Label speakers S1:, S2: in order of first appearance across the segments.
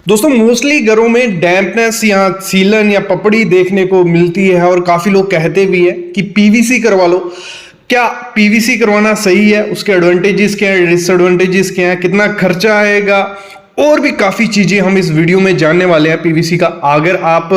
S1: दोस्तों मोस्टली घरों में डैम्पनेस या सीलन या पपड़ी देखने को मिलती है और काफी लोग कहते भी है कि पीवीसी करवा लो। क्या पीवीसी करवाना सही है? उसके एडवांटेजेस क्या है, डिसएडवांटेजेस क्या है, कितना खर्चा आएगा, और भी काफी चीजें हम इस वीडियो में जानने वाले हैं पीवीसी का। अगर आप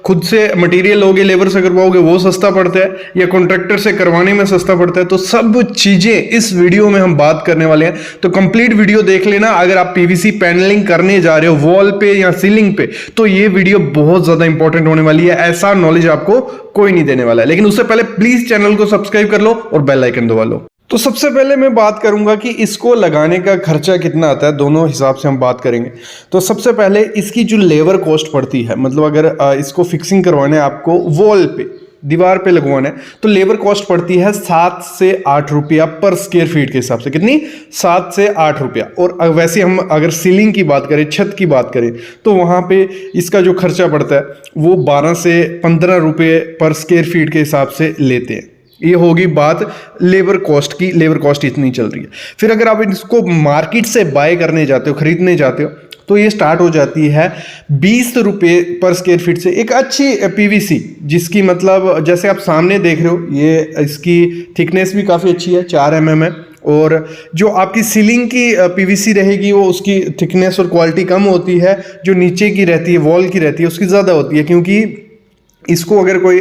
S1: खुद से मटेरियल लोगे, लेबर से करवाओगे, वो सस्ता पड़ता है या कॉन्ट्रैक्टर से करवाने में सस्ता पड़ता है, तो सब चीजें इस वीडियो में हम बात करने वाले हैं। तो कंप्लीट वीडियो देख लेना। अगर आप पीवीसी पैनलिंग करने जा रहे हो वॉल पे या सीलिंग पे, तो ये वीडियो बहुत ज्यादा इंपॉर्टेंट होने वाली है। ऐसा नॉलेज आपको कोई नहीं देने वाला है। लेकिन उससे पहले प्लीज चैनल को सब्सक्राइब कर लो और बेल आइकन दबा लो। तो सबसे पहले मैं बात करूंगा कि इसको लगाने का खर्चा कितना आता है, दोनों हिसाब से हम बात करेंगे। तो सबसे पहले इसकी जो लेबर कॉस्ट पड़ती है, मतलब अगर इसको फिक्सिंग करवाना है आपको, वॉल पे दीवार पे लगवाना है, तो लेबर कॉस्ट पड़ती है 7 से 8 रुपया पर स्क्वायर फीट के हिसाब से। कितनी? 7 से 8 रुपया। और वैसे हम अगर सीलिंग की बात करें, छत की बात करें, तो वहाँ पे इसका जो खर्चा पड़ता है वो 12 से 15 रुपये पर स्क्वायर फीट के हिसाब से लेते हैं। ये होगी बात लेबर कॉस्ट की। लेबर कॉस्ट इतनी चल रही है। फिर अगर आप इसको मार्केट से बाय करने जाते हो, खरीदने जाते हो, तो ये स्टार्ट हो जाती है 20 रुपये पर स्क्वायर फीट से। एक अच्छी पीवीसी जिसकी मतलब जैसे आप सामने देख रहे हो, ये इसकी थिकनेस भी काफ़ी अच्छी है, 4 mm है। और जो आपकी सीलिंग की पीवीसी रहेगी वो उसकी थिकनेस और क्वालिटी कम होती है। जो नीचे की रहती है, वॉल की रहती है, उसकी ज़्यादा होती है, क्योंकि इसको अगर कोई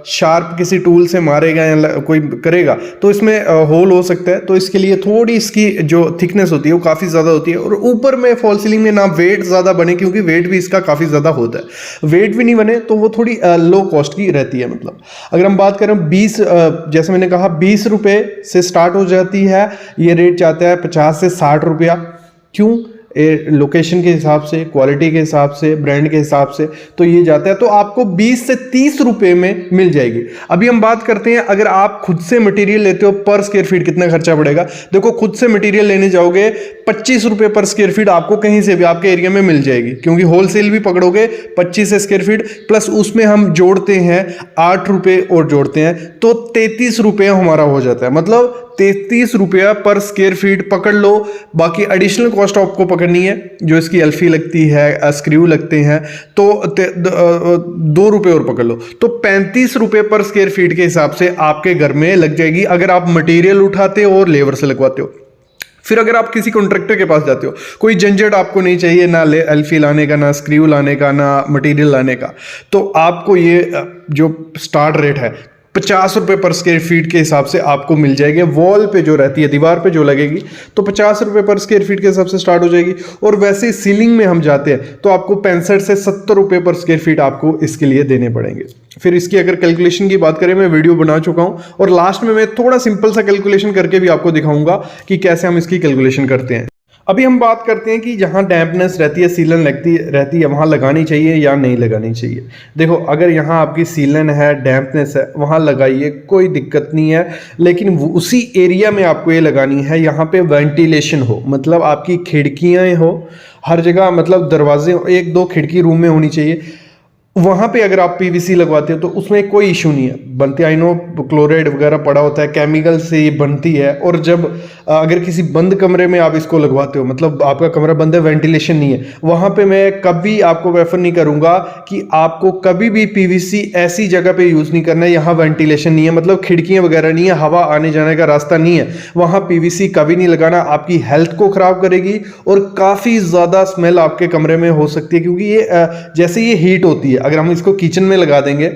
S1: शार्प किसी टूल से मारेगा या कोई करेगा तो इसमें होल हो सकता है। तो इसके लिए थोड़ी इसकी जो थिकनेस होती है वो काफ़ी ज़्यादा होती है। और ऊपर में फॉल सीलिंग में ना वेट ज़्यादा बने, क्योंकि वेट भी इसका काफ़ी ज़्यादा होता है। वेट भी नहीं बने तो वो थोड़ी लो कॉस्ट की रहती है। मतलब अगर हम बात करें 20, जैसे मैंने कहा 20 रुपये से स्टार्ट हो जाती है। ये रेट जाता है 50 से 60 रुपया। क्यों? लोकेशन के हिसाब से, क्वालिटी के हिसाब से, ब्रांड के हिसाब से, तो ये जाता है। तो आपको 20 से 30 रुपए में मिल जाएगी। अभी हम बात करते हैं अगर आप खुद से मटेरियल लेते हो पर स्क्वायर फीट कितना खर्चा पड़ेगा। देखो, खुद से मटेरियल लेने जाओगे 25 रुपए पर स्क्वायर फीट आपको कहीं से भी आपके एरिया में मिल जाएगी, क्योंकि होलसेल भी पकड़ोगे 25 स्क्वायर फीट, प्लस उसमें हम जोड़ते हैं 8 रुपए और जोड़ते हैं, तो 33 रुपये हमारा हो जाता है। मतलब 33 रुपया पर स्क्वायर फीट पकड़ लो। बाकी एडिशनल कॉस्ट आपको पकड़नी है, जो इसकी एल्फी लगती है, स्क्रू लगते हैं, तो 2 रुपये और पकड़ लो, तो 35 रुपये पर स्क्वायर फीट के हिसाब से आपके घर में लग जाएगी, अगर आप मटेरियल उठाते हो और लेबर से लगवाते हो। फिर अगर आप किसी कॉन्ट्रैक्टर के पास जाते हो, कोई झंझट आपको नहीं चाहिए, ना एल्फी लाने का, ना स्क्रू लाने का, ना मटेरियल लाने का, तो आपको ये जो स्टार्ट रेट है 50 रुपये पर स्क्वायर फीट के हिसाब से आपको मिल जाएगी। वॉल पे जो रहती है, दीवार पे जो लगेगी, तो 50 रुपये पर स्क्वायर फीट के हिसाब से स्टार्ट हो जाएगी। और वैसे सीलिंग में हम जाते हैं तो आपको 65 से 70 रुपये पर स्क्वायर फीट आपको इसके लिए देने पड़ेंगे। फिर इसकी अगर कैलकुलेशन की बात करें, मैं वीडियो बना चुका हूं और लास्ट में मैं थोड़ा सिंपल सा कैलकुलेशन करके भी आपको दिखाऊंगा कि कैसे हम इसकी कैलकुलेशन करते हैं। अभी हम बात करते हैं कि जहाँ डैम्पनेस रहती है, सीलन लगती रहती है, वहाँ लगानी चाहिए या नहीं लगानी चाहिए। देखो, अगर यहाँ आपकी सीलन है, डैम्पनेस है, वहाँ लगाइए, कोई दिक्कत नहीं है। लेकिन उसी एरिया में आपको ये लगानी है यहाँ पे वेंटिलेशन हो, मतलब आपकी खिड़कियाँ हो हर जगह, मतलब दरवाजे 1-2 खिड़की रूम में होनी चाहिए। वहाँ पे अगर आप पीवीसी लगवाते हो तो उसमें कोई इशू नहीं है। बनती, आई नो क्लोराइड वगैरह पड़ा होता है, केमिकल से ये बनती है। और जब अगर किसी बंद कमरे में आप इसको लगवाते हो, मतलब आपका कमरा बंद है, वेंटिलेशन नहीं है, वहाँ पे मैं कभी आपको प्रेफर नहीं करूँगा कि आपको कभी भी पीवीसी ऐसी जगह पे यूज़ नहीं करना है यहाँ वेंटिलेशन नहीं है, मतलब खिड़कियाँ वगैरह नहीं है, हवा आने जाने का रास्ता नहीं है, वहाँ पीवीसी कभी नहीं लगाना। आपकी हेल्थ को ख़राब करेगी और काफ़ी ज़्यादा स्मेल आपके कमरे में हो सकती है, क्योंकि ये जैसे ये हीट होती है, अगर हम इसको किचन में लगा देंगे,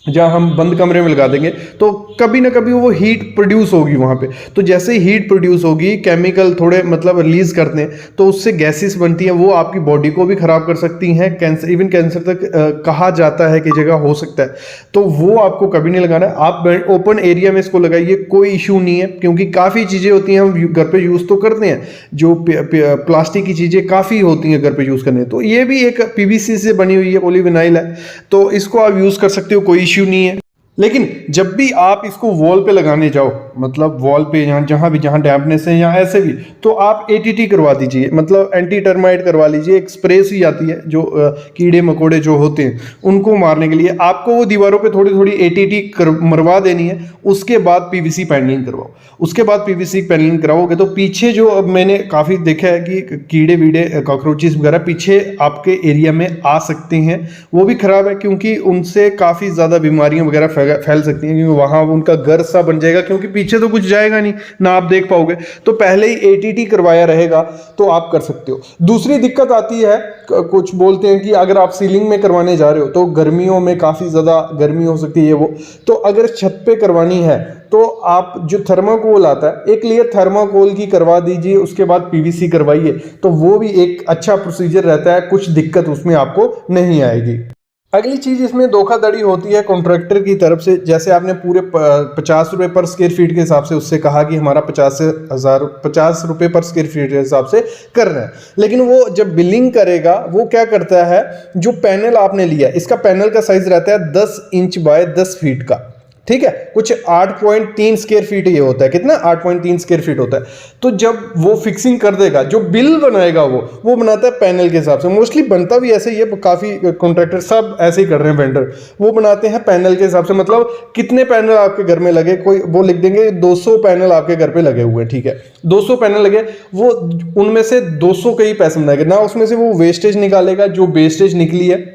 S1: जहाँ हम बंद कमरे में लगा देंगे, तो कभी ना कभी वो हीट प्रोड्यूस होगी वहाँ पे। तो जैसे ही हीट प्रोड्यूस होगी, केमिकल थोड़े मतलब रिलीज करते हैं, तो उससे गैसेस बनती हैं, वो आपकी बॉडी को भी खराब कर सकती हैं, कैंसर, इवन कैंसर तक कहा जाता है कि जगह हो सकता है। तो वो आपको कभी नहीं लगाना है। आप ओपन एरिया में इसको लगाइए, कोई इशू नहीं है, क्योंकि काफ़ी चीज़ें होती हैं हम घर पर यूज़ तो करते हैं, जो प्लास्टिक की चीज़ें काफ़ी होती हैं घर पर यूज़ करने, तो ये भी एक पीवीसी से बनी हुई है, पॉलीविनाइल है, तो इसको आप यूज़ कर सकते हो, कोई इश्यू नहीं है। लेकिन जब भी आप इसको वॉल पे लगाने जाओ, मतलब वॉल पे जहाँ भी जहाँ डैम्पनेस है या ऐसे भी, तो आप एटीटी करवा दीजिए, मतलब एंटी टर्माइट करवा लीजिए। एक स्प्रे सी आती है जो कीड़े मकोड़े जो होते हैं उनको मारने के लिए। आपको वो दीवारों पे थोड़ी थोड़ी एटीटी मरवा देनी है, उसके बाद पीवीसी पैनलिंग करवाओ। उसके बाद पीवीसी पैनलिंग कराओगे तो पीछे जो, अब मैंने काफ़ी देखा है कि कीड़े वीड़े कॉकरोचेस वगैरह पीछे आपके एरिया में आ सकते हैं, वो भी खराब है क्योंकि उनसे काफ़ी ज़्यादा बीमारियां वगैरह फैल सकती हैं, क्योंकि वहाँ उनका घर सा बन जाएगा, क्योंकि पीछे तो कुछ जाएगा नहीं ना आप देख पाओगे। तो पहले ही एटीटी करवाया रहेगा तो आप कर सकते हो। दूसरी दिक्कत आती है, कुछ बोलते हैं कि अगर आप सीलिंग में करवाने जा रहे हो तो गर्मियों में काफ़ी ज़्यादा गर्मी हो सकती है वो, तो अगर छत पे करवानी है तो आप जो थर्माकोल आता है, एक लेयर थर्माकोल की करवा दीजिए, उसके बाद पीवीसी करवाइए, तो वो भी एक अच्छा प्रोसीजर रहता है, कुछ दिक्कत उसमें आपको नहीं आएगी। अगली चीज इसमें धोखाधड़ी होती है कॉन्ट्रैक्टर की तरफ से। जैसे आपने पूरे 50 रुपए पर स्क्वायर फीट के हिसाब से उससे कहा कि हमारा 50 रुपए पर स्क्वायर फीट के हिसाब से कर रहे हैं, लेकिन वो जब बिलिंग करेगा वो क्या करता है, जो पैनल आपने लिया, इसका पैनल का साइज रहता है 10 इंच बाय 10 फीट का, ठीक है, कुछ 8.3 स्क्वायर फीट ये होता है, कितना 8.3 स्क्वायर फीट होता है। तो जब वो फिक्सिंग कर देगा, जो बिल बनाएगा वो बनाता है पैनल के हिसाब से। मोस्टली बनता भी ऐसे ही है, काफ़ी कॉन्ट्रैक्टर सब ऐसे ही कर रहे हैं, वेंडर वो बनाते हैं पैनल के हिसाब से, मतलब कितने पैनल आपके घर में लगे, कोई वो लिख देंगे 200 पैनल आपके घर पे लगे हुए हैं, ठीक है, 200 पैनल लगे, वो उनमें से 200 के ही पैसे बनाएगा ना, उसमें से वो वेस्टेज निकालेगा, जो वेस्टेज निकली है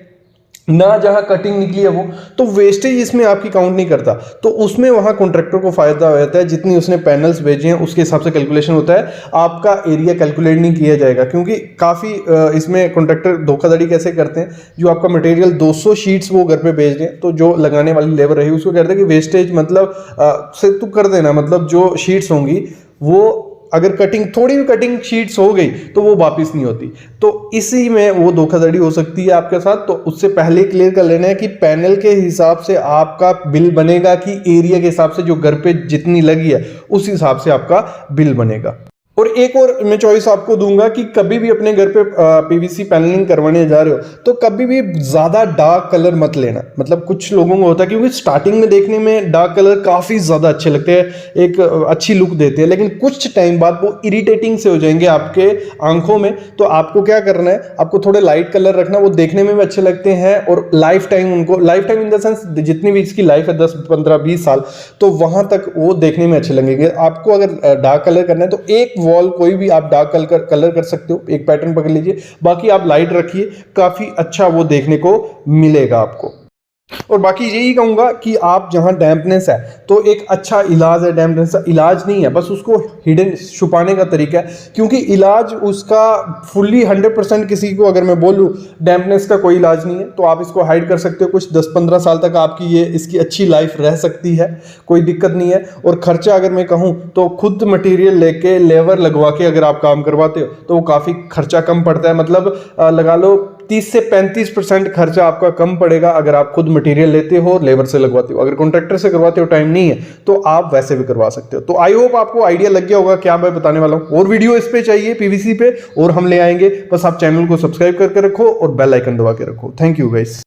S1: ना, जहां कटिंग निकली है वो, तो वेस्टेज इसमें आपकी काउंट नहीं करता। तो उसमें वहां कॉन्ट्रैक्टर को फायदा होता है, जितनी उसने पैनल्स भेजे हैं उसके हिसाब से कैलकुलेशन होता है, आपका एरिया कैलकुलेट नहीं किया जाएगा। क्योंकि काफ़ी इसमें कॉन्ट्रैक्टर धोखाधड़ी कैसे करते हैं, जो आपका मटेरियल 200 शीट्स वो घर पे भेज दें, तो जो लगाने वाली लेबर रही उसको कहते हैं कि वेस्टेज मतलब से तू कर देना, मतलब जो शीट्स होंगी वो अगर कटिंग, थोड़ी भी कटिंग शीट्स हो गई तो वो वापस नहीं होती। तो इसी में वो धोखाधड़ी हो सकती है आपके साथ। तो उससे पहले क्लियर कर लेना है कि पैनल के हिसाब से आपका बिल बनेगा कि एरिया के हिसाब से, जो घर पे जितनी लगी है उस हिसाब से आपका बिल बनेगा। और एक और मैं चॉइस आपको दूंगा कि कभी भी अपने घर पे पीवीसी पैनलिंग करवाने जा रहे हो तो कभी भी ज़्यादा डार्क कलर मत लेना। मतलब कुछ लोगों को होता है, क्योंकि स्टार्टिंग में देखने में डार्क कलर काफ़ी ज़्यादा अच्छे लगते हैं, एक अच्छी लुक देते हैं, लेकिन कुछ टाइम बाद वो इरिटेटिंग से हो जाएंगे आपके आंखों में। तो आपको क्या करना है, आपको थोड़े लाइट कलर रखना, वो देखने में भी अच्छे लगते हैं और लाइफ टाइम उनको, life time in the sense जितनी भी इसकी लाइफ है 10, 15, 20 साल, तो वहाँ तक वो देखने में अच्छे लगेंगे। आपको अगर डार्क कलर करना है तो एक वॉल कोई भी आप डार्क कलर कर सकते हो, एक पैटर्न पकड़ लीजिए, बाकी आप लाइट रखिए, काफी अच्छा वो देखने को मिलेगा आपको। और बाकी यही कहूंगा कि आप जहां डैम्पनेस है तो एक अच्छा इलाज है, डैम्पनेस का इलाज नहीं है, बस उसको हिडन छुपाने का तरीका है। क्योंकि इलाज उसका फुल्ली 100% किसी को अगर मैं बोलूं डैम्पनेस का कोई इलाज नहीं है, तो आप इसको हाइड कर सकते हो। कुछ 10-15 साल तक आपकी ये इसकी अच्छी लाइफ रह सकती है, कोई दिक्कत नहीं है। और खर्चा अगर मैं कहूँ तो खुद मटेरियल लेके लेबर लगवा के अगर आप काम करवाते हो तो वो काफ़ी खर्चा कम पड़ता है। मतलब लगा लो 30 से 35% खर्चा आपका कम पड़ेगा अगर आप खुद मटेरियल लेते हो और लेबर से लगवाते हो। अगर कॉन्ट्रैक्टर से करवाते हो, टाइम नहीं है, तो आप वैसे भी करवा सकते हो। तो आई होप आपको आइडिया लग गया होगा क्या मैं बताने वाला हूं। और वीडियो इस पे चाहिए पीवीसी पे और हम ले आएंगे, बस आप चैनल को सब्सक्राइब करके रखो और बेल आइकन दबा के रखो। Thank you guys.